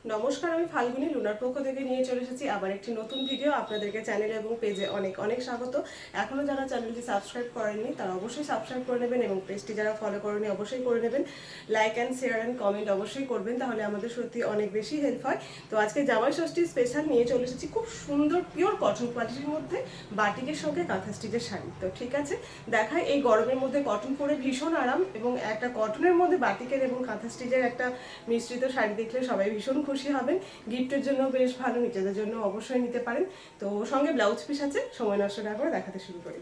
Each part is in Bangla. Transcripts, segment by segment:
নমস্কার, আমি ফাল্গুনী লুনার পক্ষ থেকে নিয়ে চলে এসেছি আবার একটি নতুন ভিডিও। আপনাদেরকে চ্যানেলে এবং পেজে অনেক অনেক স্বাগত। এখনও যারা চ্যানেলটি সাবস্ক্রাইব করেননি তারা অবশ্যই সাবস্ক্রাইব করে নেবেন এবং পেজটি যারা ফলো করেনি অবশ্যই করে নেবেন। Like and share and comment অবশ্যই করবেন, তাহলে আমাদের সত্যি অনেক বেশি হেল্প হয়। তো আজকে জামাই ষষ্ঠী স্পেশাল নিয়ে চলে এসেছি খুব সুন্দর পিওর কটন কোয়ালিটির মধ্যে বাটিকের সঙ্গে কাঁথা স্টিচের শাড়ি। তো ঠিক আছে, দেখায় এই গরমের মধ্যে কটন পরে ভীষণ আরাম, এবং একটা কটনের মধ্যে বাটিকের এবং কাঁথা স্টিচের একটা মিশ্রিত শাড়ি দেখলে সবাই ভীষণ খুশি হবেন। গিফটের জন্য বেশ ভালো, নিজেদের জন্য অবশ্যই নিতে পারেন। তো সঙ্গে ব্লাউজ পিস আছে, সময় নষ্ট না করে দেখাতে শুরু করি।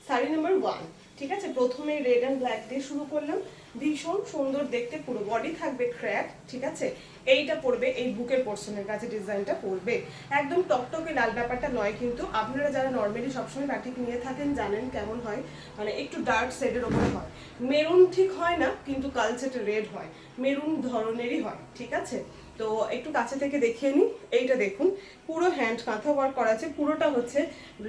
শাড়ি নাম্বার 1, ঠিক আছে। প্রথমে রেড অ্যান্ড ব্ল্যাক দিয়ে শুরু করলাম। ভীষণ সুন্দর দেখতে, পুরো বডি থাকবে ক্র্যাপ, ঠিক আছে। এইটা পড়বে, এই বুকের পোর্শনের কাছে ডিজাইনটা পড়বে। একদম টকটকে লাল ব্যাপারটা নয়, কিন্তু আপনারা যারা নর্মালি সবসময় বাটিক নিয়ে থাকেন জানেন কেমন হয়, মানে একটু ডার্ক শেডের ওপরে হয়। মেরুন ঠিক হয় না, কিন্তু কালচেটে রেড হয়, মেরুন ধরনেরই হয়, ঠিক আছে। তো একটু কাছে থেকে দেখিয়ে নিই। এইটা দেখুন, পুরো হ্যান্ড কাঁথা ওয়ার্ক করা আছে, পুরোটা হচ্ছে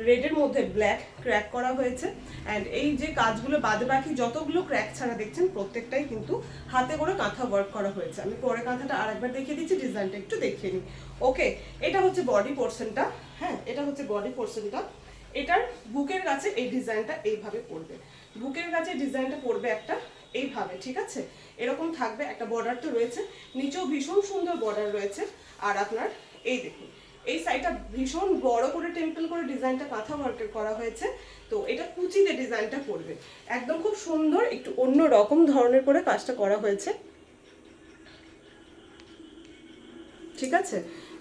রেডের মধ্যে ব্ল্যাক ক্র্যাক করা হয়েছে। অ্যান্ড এই যে কাজগুলো বাদে বাকি যতগুলো ক্র্যাক ছাড়া দেখছেন প্রত্যেকটাই কিন্তু হাতে করে কাঁথা ওয়ার্ক করা হয়েছে। আমি পরে কাঁথাটা আরেকবার দেখিয়ে দিচ্ছি, ডিজাইনটা একটু দেখিয়ে নিই। ওকে, এটা হচ্ছে বডি পোর্শনটা। হ্যাঁ, এটা হচ্ছে বডি পোর্শনটা। এটার বুকের কাছে এই ডিজাইনটা এইভাবে পড়বে, বুকের কাছে ডিজাইনটা পড়বে একটা এইভাবে, ঠিক আছে। এরকম থাকবে, একটা বর্ডার তো রয়েছে, নিচেও ভীষণ সুন্দর বর্ডার রয়েছে। আর আপনার এই দেখুন, এই সাইডটা ভীষণ বড় করে টেম্পল করে ডিজাইনটা কাঁথা ওয়ার্কের করা হয়েছে। তো এটা কুচিতে ডিজাইনটা পড়বে, একদম খুব সুন্দর, একটু অন্য রকম ধরনের করে কাজটা করা হয়েছে, ঠিক আছে।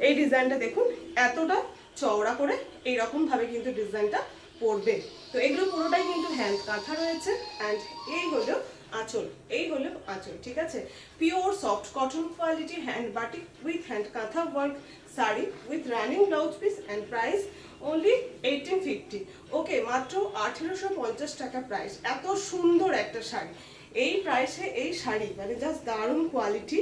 এই ডিজাইনটা দেখুন, এতটা চওড়া করে এইরকম ভাবে কিন্তু ডিজাইনটা পড়বে। তো এগুলো পুরোটাই কিন্তু হ্যান্ড কাঁথা রয়েছে। অ্যান্ড এই হলো আঁচল, এই হলো আঁচল, ঠিক আছে। Pure soft cotton quality hand batik with hand kantha work sari with running blouse piece and price only 1850। Okay, মাত্র 1850 টাকা প্রাইস। এত সুন্দর একটা শাড়ি, এই প্রাইসে এই শাড়ি মানে জাস্ট দারুণ কোয়ালিটি।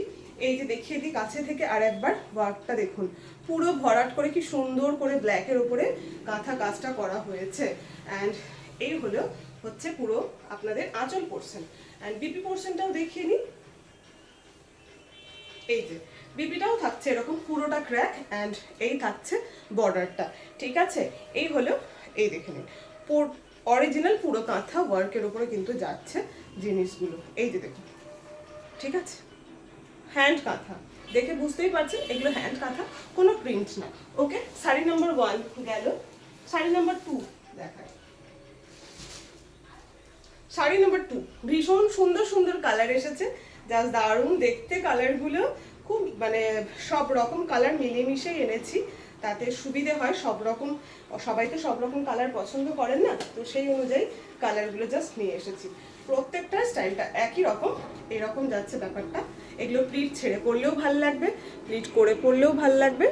এই যে দেখিয়ে দিই কাছে থেকে আর একবার, ওয়ার্কটা দেখুন, পুরো ভরাট করে কি সুন্দর করে ব্ল্যাকের উপরে কাঁথা কাজটা করা হয়েছে। অ্যান্ড এই হলো হচ্ছে পুরো আপনাদের আঁচল পোর্শন। অ্যান্ড বিপি পোর্শনটাও দেখিয়ে নিই। এই যে বিপিটাও থাকছে এরকম পুরোটা ক্র্যাক, অ্যান্ড এই থাকছে বর্ডারটা, ঠিক আছে। এই হলো, এই দেখে নিন, অরিজিনাল পুরো কাঁথা ওয়ার্কের উপরে কিন্তু যাচ্ছে জিনিসগুলো, এই যে দেখুন, ঠিক আছে। হ্যান্ড কাঁথা দেখে বুঝতেই পারছেন এগুলো হ্যান্ড কাঁথা, কোনো প্রিন্ট না। ওকে, শাড়ি নাম্বার 1 গেল। শাড়ি নাম্বার 2 দেখায়। শাড়ি নাম্বার 2 ভীষণ সুন্দর সুন্দর কালার এসেছে, জাস্ট দারুণ দেখতে কালারগুলো। খুব মানে সব রকম কালার মিলিয়ে মিশিয়ে এনেছি, তাতে সুবিধে হয়। সব রকম, সবাই তো সব রকম কালার পছন্দ করেন না, তো সেই অনুযায়ী কালারগুলো জাস্ট নিয়ে এসেছি। প্রত্যেকটা স্টাইলটা একই রকম, এরকম যাচ্ছে ব্যাপারটা। এগুলো প্লিট ছেড়ে পরলেও ভাল লাগবে, প্লিট করে পরলেও ভাল লাগবে,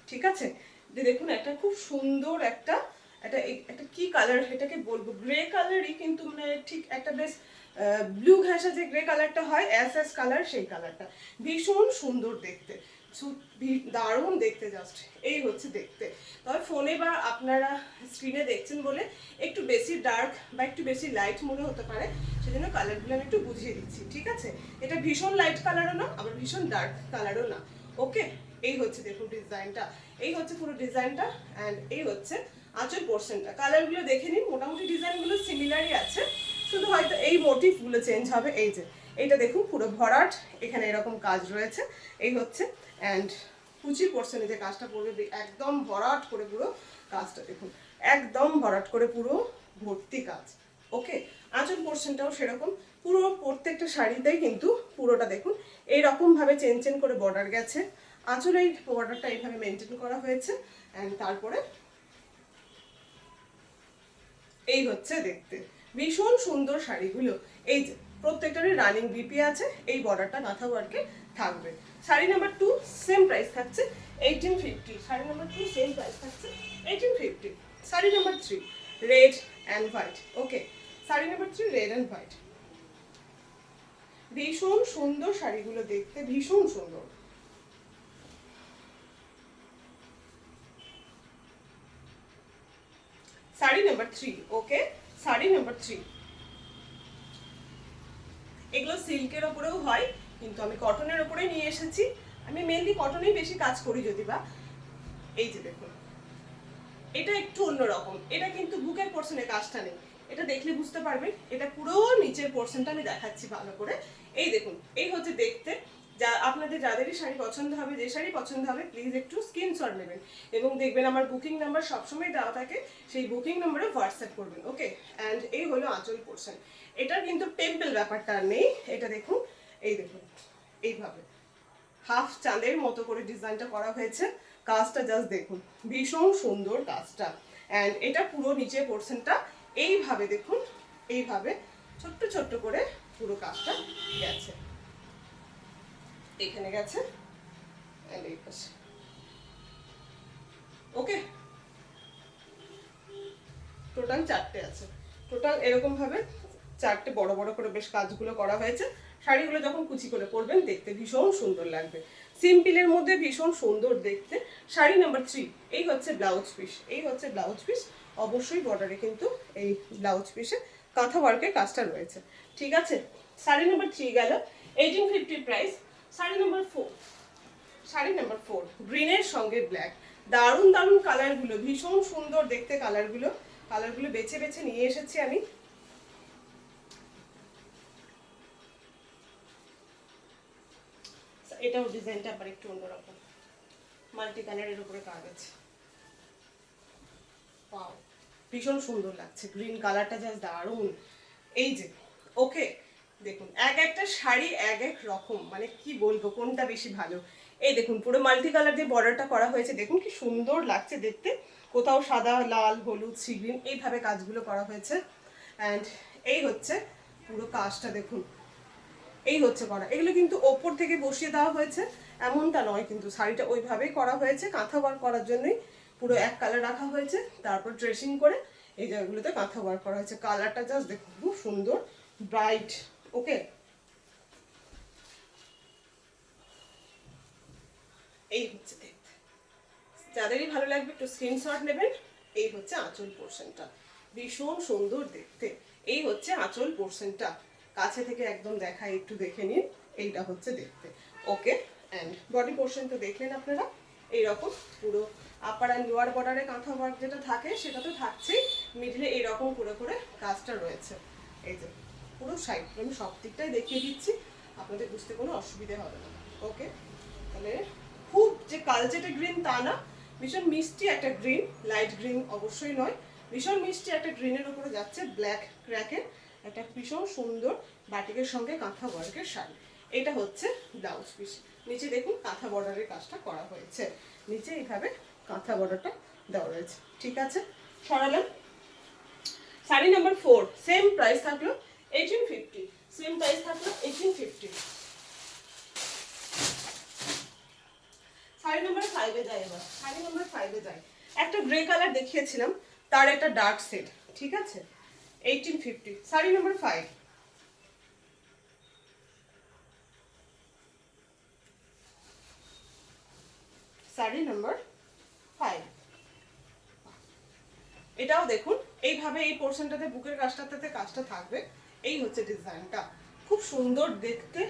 ঠিক আছে। যে দেখুন, একটা খুব সুন্দর একটা একটা একটা কি কালার এটাকে বলবো, গ্রে কালারই, কিন্তু মানে ঠিক একটা বেশ ব্লু ঘাসা যে গ্রে কালারটা হয়, এস এস কালার, সেই কালারটা ভীষণ সুন্দর দেখতে, দারুণ দেখতে জাস্ট। এই হচ্ছে দেখতে, তবে ফোনে বা আপনারা স্ক্রিনে দেখছেন বলে একটু বেশি ডার্ক বা একটু বেশি লাইট মনে হতে পারে, সেজন্য কালারগুলো আমি একটু বুঝিয়ে দিচ্ছি, ঠিক আছে। এটা ভীষণ লাইট কালারও না, আবার ভীষণ ডার্ক কালারও না। ওকে, এই হচ্ছে দেখুন ডিজাইনটা, এই হচ্ছে পুরো ডিজাইনটা। অ্যান্ড এই হচ্ছে আঁচল পোর্শনটা। কালারগুলো দেখে নিন, মোটামুটি ডিজাইনগুলো সিমিলারই আছে, শুধু হয়তো এই মোটিভগুলো চেঞ্জ হবে। এই যে এইটা দেখুন, পুরো ভরাট, এখানে এরকম কাজ রয়েছে, এই হচ্ছে। অ্যান্ড কুচি পোর্শনে যে কাজটা পড়বে একদম ভরাট করে, পুরো কাজটা দেখুন, একদম ভরাট করে পুরো ভর্তি কাজ। ওকে, আঁচল পোর্শনটাও সেরকম, পুরো প্রত্যেকটা শাড়িতেই কিন্তু পুরোটা দেখুন এইরকম ভাবে চেন চেন করে বর্ডার গেছে। আঁচলে এই বর্ডারটা এইভাবে মেনটেন করা হয়েছে। অ্যান্ড তারপরে এই হচ্ছে দেখতে ভীষণ সুন্দর শাড়িগুলো। এই যে প্রত্যেকটারই রানিং বিপি আছে, এই বর্ডারটা কাঁথা ওয়ার্কে থাকবে। শাড়ি নাম্বার 2 সেম প্রাইস থাকছে 1850। শাড়ি নাম্বার 2 সেম প্রাইস থাকছে 1850। Sari number 3 red and white. Okay, sari number 3 red and white. ভীষণ সুন্দর শাড়িগুলো দেখতে, ভীষণ সুন্দর। শাড়ি নাম্বার 3। ওকে, শাড়ি নাম্বার 3। এগুলো সিল্কের ওপরেও হয়, কিন্তু আমি কটনের ওপরে নিয়ে এসেছি। আমি মেনলি কটনেই বেশি কাজ করি যদি বা। এই যে দেখুন, এটা একটু অন্যরকম। এটা কিন্তু বুকের পোর্শনে কাজটা নেই, এটা দেখলে বুঝতে পারবেন। এটা পুরো নিচের পোর্শনটা আমি দেখাচ্ছি ভালো করে। এই দেখুন, এই হচ্ছে দেখতে। যা আপনাদের যাদেরই শাড়ি পছন্দ হবে, যে শাড়ি পছন্দ হবে, প্লিজ একটু স্ক্রিনশট নেবেন এবং দেখবেন আমার বুকিং নাম্বার সবসময় দেওয়া থাকে, সেই বুকিং নাম্বারে হোয়াটসঅ্যাপ করবেন। ওকে, অ্যান্ড এই হলো আঁচল পোর্শন। এটার কিন্তু টেম্পল ব্যাপারটা আর নেই। এটা দেখুন, এই দেখুন, এইভাবে হাফ চাঁদের মতো করে ডিজাইনটা করা হয়েছে। কাজটা জাস্ট দেখুন, ভীষণ সুন্দর কাজটা। অ্যান্ড এটা পুরো নিচের পোর্শনটা এইভাবে দেখুন, এইভাবে ছোট্ট ছোট্ট করে পুরো কাজটা গেছে, এখানে গেছে এন্ড এই পাশে। ওকে, টোটাল 4টে আছে। টোটাল এরকম ভাবে 4টে বড় বড় করে বেশ কাজগুলো করা হয়েছে। শাড়িগুলো যখন কুচি করে পরবেন দেখতে ভীষণ সুন্দর লাগবে, সিম্পলের মধ্যে ভীষণ সুন্দর দেখতে। শাড়ি নাম্বার 3। এই হচ্ছে ব্লাউজ পিস, এই হচ্ছে ব্লাউজ পিস। অবশ্যই বর্ডারে কিন্তু এই ব্লাউজ পিসে কাঁথা ওয়ার্কের কাজটা রয়েছে, ঠিক আছে। শাড়ি নাম্বার 3 গেল, 1850 price. Sari number 4। Sari number 4, গ্রিনের সঙ্গে ব্ল্যাক। দারুণ দারুণ কালারগুলো, ভীষণ সুন্দর দেখতে কালারগুলো। কালারগুলো বেছে বেছে নিয়ে এসেছি আমি। এটাও ডিজাইনটা আবার একটু অন্যরকম, মাল্টি কালারের উপরে কাজ আছে। ওয়াও, ভীষণ সুন্দর লাগছে, গ্রিন কালারটা জাস্ট দারুণ। এই যে, ওকে দেখুন, এক একটা শাড়ি এক এক রকম, মানে কি বলবো কোনটা বেশি ভালো। এই দেখুন, পুরো মাল্টি কালার দিয়ে বর্ডারটা করা হয়েছে, দেখুন কি সুন্দর লাগছে দেখতে। কোথাও সাদা, লাল, হলুদ, সি গ্রিন এইভাবে কাজগুলো করা হয়েছে। অ্যান্ড এই হচ্ছে পুরো কাজটা দেখুন, এই হচ্ছে করা। এগুলো কিন্তু ওপর থেকে বসিয়ে দেওয়া হয়েছে এমনটা নয়, কিন্তু শাড়িটা ওইভাবেই করা হয়েছে। কাঁথা ওয়ার্ক করার জন্যই পুরো এক কালার রাখা হয়েছে, তারপর ড্রেসিং করে এই জায়গাগুলোতে কাঁথা ওয়ার্ক করা হয়েছে। কালারটা জাস্ট দেখুন, খুব সুন্দর ব্রাইট। ওকে, এই হচ্ছে দেখতে। যাদেরই ভালো লাগবে একটু স্ক্রিনশট নেবেন। এই হচ্ছে আঁচল পোর্শনটা, ভীষণ সুন্দর দেখতে। এই হচ্ছে আঁচল পোর্শনটা, কাছে থেকে একদম দেখাই, একটু দেখে নিন। এইটা হচ্ছে দেখতে। ওকে, অ্যান্ড বডি পোর্শন তো দেখলেন আপনারা, এইরকম পুরো আপার অ্যান্ড লোয়ার বর্ডারে কাঁথা ওয়ার্ক যেটা থাকে সেটা তো থাকছেই, মিডলে এইরকম করে করে কাজটা রয়েছে। এই যে পুরো সাইড আমি সব দিকটাই দেখিয়ে দিচ্ছি, আপনাদের বুঝতে কোনো অসুবিধে হবে না। ওকে, তাহলে খুব যে কালচেটে গ্রিন তা না, ভীষণ মিষ্টি একটা গ্রিন, লাইট গ্রিন অবশ্যই নয়, ভীষণ মিষ্টি একটা গ্রিনের উপরে যাচ্ছে ব্ল্যাক ক্র্যাকের একটা ভীষণ সুন্দর বাটিকের সঙ্গে কাঁথা ওয়ার্কের শাড়ি। এটা হচ্ছে ব্লাউজ পিস। নিচে দেখুন কাঁথা বর্ডারের কাজটা করা হয়েছে, নিচে এইভাবে কাঁথা বর্ডারটা দেওয়া রয়েছে, ঠিক আছে। সরালাম। শাড়ি নাম্বার 4, সেম প্রাইস থাকলো 1850, সেম প্রাইস থাকলো 1850। শাড়ি নাম্বার 5 এ যাই এবার, শাড়ি নাম্বার 5 এ যাই। একটা গ্রে কালার দেখিয়েছিলাম, তার একটা ডার্ক শেড, ঠিক আছে। 1850, শাড়ি নাম্বার 5। শাড়ি নাম্বার 5। এটাও দেখুন, এইভাবে এই পোর্শনটাতে বুকের কাজটাতে কাজটা থাকবে। এই হচ্ছে ডিজাইনটা, খুব সুন্দর দেখতে।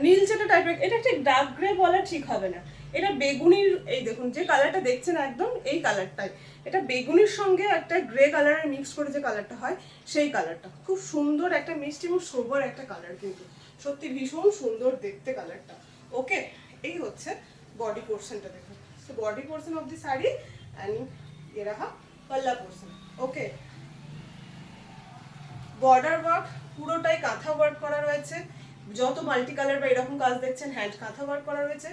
নীলচেটা টাইপের, এটা ঠিক ডার্ক গ্রে বলা ঠিক হবে না, এটা বেগুনির। এই দেখুন যে কালারটা দেখছেন একদম এই কালারটাই, এটা বেগুনির সঙ্গে একটা গ্রে কালারের মিক্স করে যে কালারটা হয় সেই কালারটা। খুব সুন্দর একটা মিষ্টি এবং সোবার একটা কালার, কিন্তু সত্যি ভীষণ সুন্দর দেখতে কালারটা। ওকে, এই হচ্ছে বডি পোর্শনটা দেখুন, so body portion of the sari and ये रहा पल्ला पोर्शन। ओके, বর্ডার ওয়ার্ক পুরোটাই কাঁথা ওয়ার্ক করা রয়েছে। যত মাল্টি কালার বা এরকম কাজ দেখছেন হ্যান্ড কাঁথা ওয়ার্ক করা রয়েছে।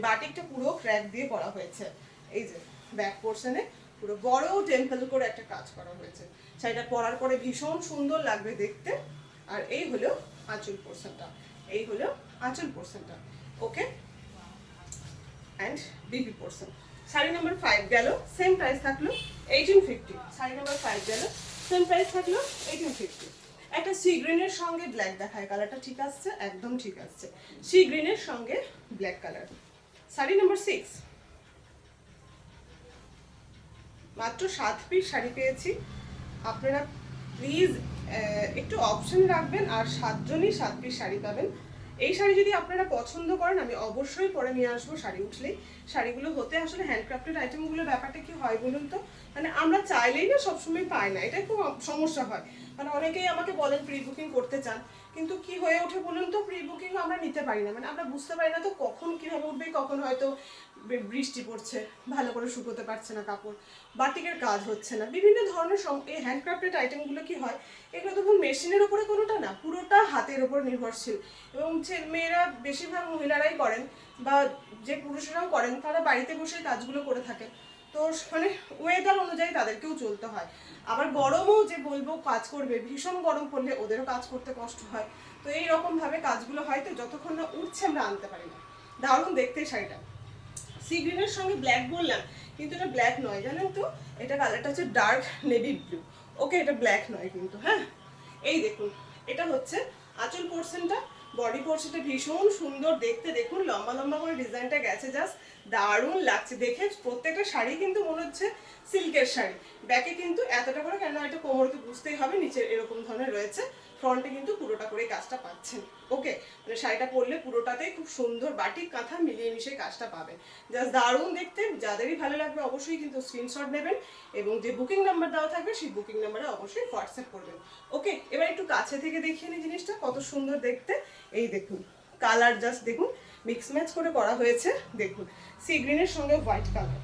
বাটিকটা পুরো ক্র্যাক দিয়ে করা হয়েছে। এই যে ব্যাক পোর্শনে পুরো বড় টেম্পল করে একটা কাজ করা হয়েছে। শাড়িটা পরার পরে ভীষণ সুন্দর লাগবে দেখতে। আর এই হলো আঁচল পোর্শনটা, এই হলো আঁচল পোর্শনটা। Okay, and BP portion. Sari number 5 গেল, সেম প্রাইস থাকলো 1850। শাড়ি নাম্বার 5 গেল, সেম প্রাইস থাকলো 1850। একটা সি গ্রিনের সঙ্গে ব্ল্যাক দেখায়, কালারটা ঠিক আসছে, একদম ঠিক আসছে। সি গ্রিনের সঙ্গে ব্ল্যাক কালার। শাড়ি নাম্বার 6। মাত্র 7 পিস শাড়ি পেয়েছি। আপনারা প্লিজ একটু অপশন রাখবেন, আর 7 জনই 7 পিস শাড়ি পাবেন। এই শাড়ি যদি আপনারা পছন্দ করেন আমি অবশ্যই পরে নিয়ে আসবো শাড়ি উঠলেই। শাড়িগুলো হতে আসলে হ্যান্ডক্রাফটেড আইটেমগুলোর ব্যাপারটা কি হয় বলুন তো, মানে আমরা চাইলেই না সবসময় পাই না, এটা খুব সমস্যা হয়। মানে অনেকেই আমাকে বলেন প্রি বুকিং করতে চান, কিন্তু কি হয়ে ওঠে বলুন তো, প্রি বুকিং আমরা নিতে পারি না, মানে আমরা বুঝতে পারি না তো কখন কিভাবে উঠবে, কখন হয়তো বৃষ্টি পড়ছে, ভালো করে শুকোতে পারছে না কাপড়, বাটিকের কাজ হচ্ছে না, বিভিন্ন ধরনের এই হ্যান্ডক্রাফটেড আইটেমগুলো কি হয়, এগুলো তো মেশিনের উপরে কোনোটা না, পুরোটা হাতের উপর নির্ভরশীল। এবং মেয়েরা বেশিরভাগ মহিলারাই করেন, বা যে পুরুষরাও করেন, তারা বাড়িতে বসে কাজগুলো করে থাকেন। তো মানে ওয়েদার অনুযায়ী তাদেরকেও চলতে হয়। আবার গরমও যে বলবো কাজ করবে, ভীষণ গরম পড়লে ওদেরও কাজ করতে কষ্ট হয়। তো এইরকম ভাবে কাজগুলো হয়, তো যতক্ষণ না উঠছে আমরা আনতে পারি না। দারুণ দেখতে শাড়িটা, সি গ্রিনের সঙ্গে ব্ল্যাক বললাম, কিন্তু এটা ব্ল্যাক নয় জানেন তো, এটা কালারটা হচ্ছে ডার্ক নেভি ব্লু। ওকে, এটা ব্ল্যাক নয় কিন্তু। হ্যাঁ, এই দেখুন, এটা হচ্ছে আঁচল পোর্শনটা। বডি পোর্শনটা ভীষণ সুন্দর দেখতে, দেখুন লম্বা লম্বা করে ডিজাইনটা গেছে, জাস্ট দারুণ লাগছে দেখে। প্রত্যেকটা শাড়ি কিন্তু মনে হচ্ছে সিল্কের শাড়ি। ব্যাকে কিন্তু এতটা করে, কেন এটা কোমরকে বুঝতেই হবে, নিচে এরকম ধরনের রয়েছে, ফ্রন্টে কিন্তু পুরোটা করে কাজটা পাচ্ছেন। ওকে, মানে শাড়িটা পরলে পুরোটাতেই খুব সুন্দর বাটিক কাঁথা মিলিয়ে মিশিয়ে কাজটা পাবেন, জাস্ট দারুণ দেখতে। যাদেরই ভালো লাগবে অবশ্যই কিন্তু স্ক্রিনশট নেবেন, এবং যে বুকিং নাম্বার দেওয়া থাকবে সেই বুকিং নাম্বারে অবশ্যই হোয়াটসঅ্যাপ করবেন। ওকে, এবার একটু কাছে থেকে দেখিয়ে নিই জিনিসটা কত সুন্দর দেখতে। এই দেখুন কালার, জাস্ট দেখুন মিক্স ম্যাচ করে করা হয়েছে। দেখুন সি গ্রিনের সঙ্গে হোয়াইট কালার,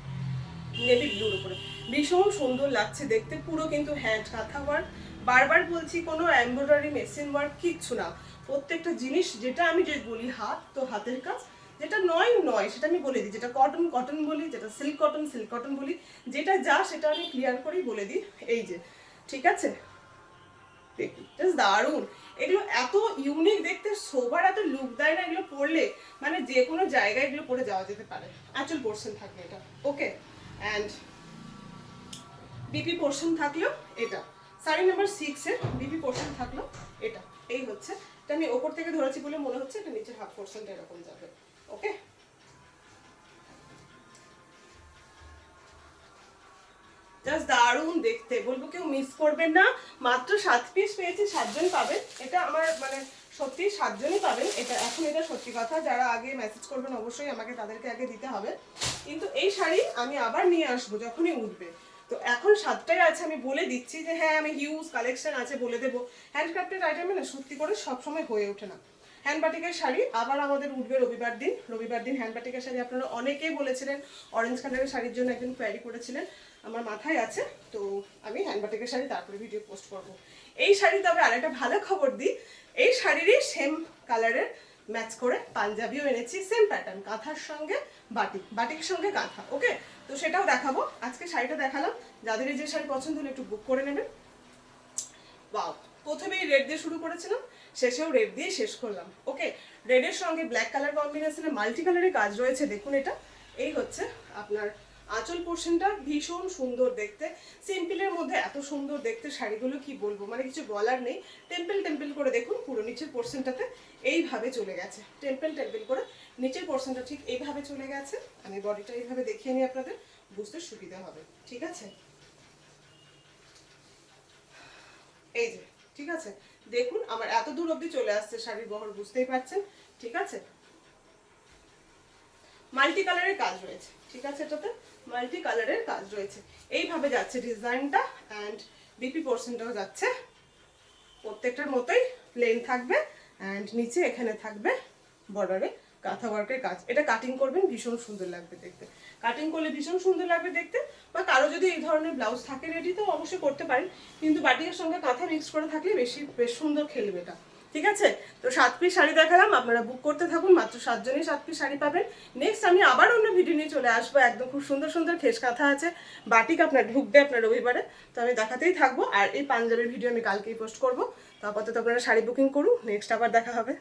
নেভি ব্লুর উপরে ভীষণ সুন্দর লাগছে দেখতে। পুরো কিন্তু হ্যান্ড কাঁথা ওয়ার্ক, বারবার বলছি কোনো এমব্রয়ডারি মেশিন ওয়ার্ক কিচ্ছু না। প্রত্যেকটা জিনিস যেটা আমি যে বলি হাত, তো হাতের কাজ, যেটা নয় নয় সেটা আমি বলে দিই, যেটা কটন কটন বলি, যেটা সিল্ক কটন বলি, যেটা যা সেটা আমি ক্লিয়ার করেই বলে দিই। এই যে, ঠিক আছে, দেখুন জাস্ট দারুণ। এগুলো এত ইউনিক দেখতে, সোবার এত লুক দেয় না এগুলো পরলে, মানে যে কোনো জায়গায় এগুলো পরে যাওয়া যেতে পারে। আঁচল পোর্শন থাকবে এটা। ওকে, অ্যান্ড বিপি পোর্শন থাকলো এটা, শাড়ি নাম্বার 6 এর বিপি পোর্শন থাকলো এটা। এই হচ্ছে, এটা আমি ওপর থেকে ধরেছি বলে মনে হচ্ছে এটা নিচের হাফ পোর্শনটা এরকম যাবে। ওকে, জাস্ট দারুণ দেখতে, বলবো কেউ মিস করবেন না। মাত্র 7 পিস পেয়েছি, 7 জন পাবেন। এটা আমার মানে সত্যি 7 জনই পাবেন এটা। এখন এটা সত্যি কথা, যারা আগে মেসেজ করবেন অবশ্যই আমাকে তাদেরকে আগে দিতে হবে, কিন্তু এই শাড়ি আমি আবার নিয়ে আসবো যখনই উঠবে। তো এখন 7টাই আছে, আমি বলে দিচ্ছি যে হ্যাঁ আমি হিউজ কালেকশন আছে বলে দেবো। হ্যান্ডক্রাফটেড আইটেমে না সত্যি করে সবসময় হয়ে ওঠে না। হ্যান্ড বাটিকের শাড়ি আবার আমাদের উঠবে রবিবার দিন। রবিবার দিন হ্যান্ড বাটিকের শাড়ি আপনারা অনেকেই বলেছিলেন, অরেঞ্জ কালারের শাড়ির জন্য একদিন কোয়ারি করেছিলেন, আমার মাথায় আছে। তো আমি হ্যান্ড বাটিকের শাড়ি তারপরে ভিডিও পোস্ট করব। এই শাড়ি তবে আরেকটা ভালো খবর দিই, এই শাড়িরই সেম কালারের ম্যাচ করে পাঞ্জাবিও এনেছি, সেম প্যাটার্ন, কাঁথার সঙ্গে বাটিক, বাটিকের সঙ্গে কাঁথা। ওকে, তো সেটাও দেখাবো। আজকে শাড়িটা দেখালাম, যাদের যে শাড়ি পছন্দ হলে একটু বুক করে নেবেন। বাও, প্রথমেই রেড দিয়ে শুরু করেছিলাম, শেষেও রেড দিয়ে শেষ করলাম। ওকে, রেডের সঙ্গে ব্ল্যাক কালার কম্বিনেশনে মাল্টি কালারের কাজ রয়েছে, দেখুন এটা। এই হচ্ছে আপনার আঁচল পোর্শনটা, ভীষণ সুন্দর দেখতে। সিম্পলের মধ্যে এত সুন্দর দেখতে শাড়িগুলো কি বলবো, মানে কিছু বলার নেই। টেম্পল টেম্পল করে দেখুন, পুরো নিচের পোর্শনটাতে এইভাবে চলে গেছে, টেম্পল টেম্পল করে নিচের পোর্শনটা ঠিক এইভাবে চলে গেছে। আমি বডিটা এইভাবে দেখিয়ে নিই, আপনাদের বুঝতে সুবিধা হবে। ঠিক আছে, এই যে, ঠিক আছে, দেখুন আমার এত দূর অবধি চলে আসছে শাড়ির বহর, বুঝতেই পারছেন। ঠিক আছে, মাল্টি কালারের কাজ রয়েছে, ঠিক আছে, এটাতে মাল্টি কালারের কাজ রয়েছে। এইভাবে যাচ্ছে ডিজাইনটা, অ্যান্ড বিপি পোর্শনটাও যাচ্ছে প্রত্যেকটার মতোই প্লেন থাকবে, অ্যান্ড নিচে এখানে থাকবে বর্ডারে কাঁথা ওয়ার্কের কাজ। এটা কাটিং করবেন, ভীষণ সুন্দর লাগবে দেখতে, কাটিং করলে ভীষণ সুন্দর লাগবে দেখতে। বা কারো যদি এই ধরনের ব্লাউজ থাকে রেডি, তো অবশ্যই করতে পারেন, কিন্তু বাটিকের সঙ্গে কাঁথা মিক্স করে থাকলে বেশ সুন্দর খেলবে এটা। ঠিক আছে, তো 7 পিস শাড়ি দেখালাম, আপনারা বুক করতে থাকুন, মাত্র 7 জনই 7 পিস শাড়ি পাবেন। নেক্সট আমি আবার অন্য ভিডিও নিয়ে চলে আসবো, একদম খুব সুন্দর সুন্দর খেস কাঁথা আছে, বাটিক আপনার ঢুকবে আপনার রবিবারে, তো আমি দেখাতেই থাকবো। আর এই পাঞ্জাবের ভিডিও আমি কালকেই পোস্ট করবো। তো আপাতত আপনারা শাড়ি বুকিং করুন, নেক্সট আবার দেখা হবে।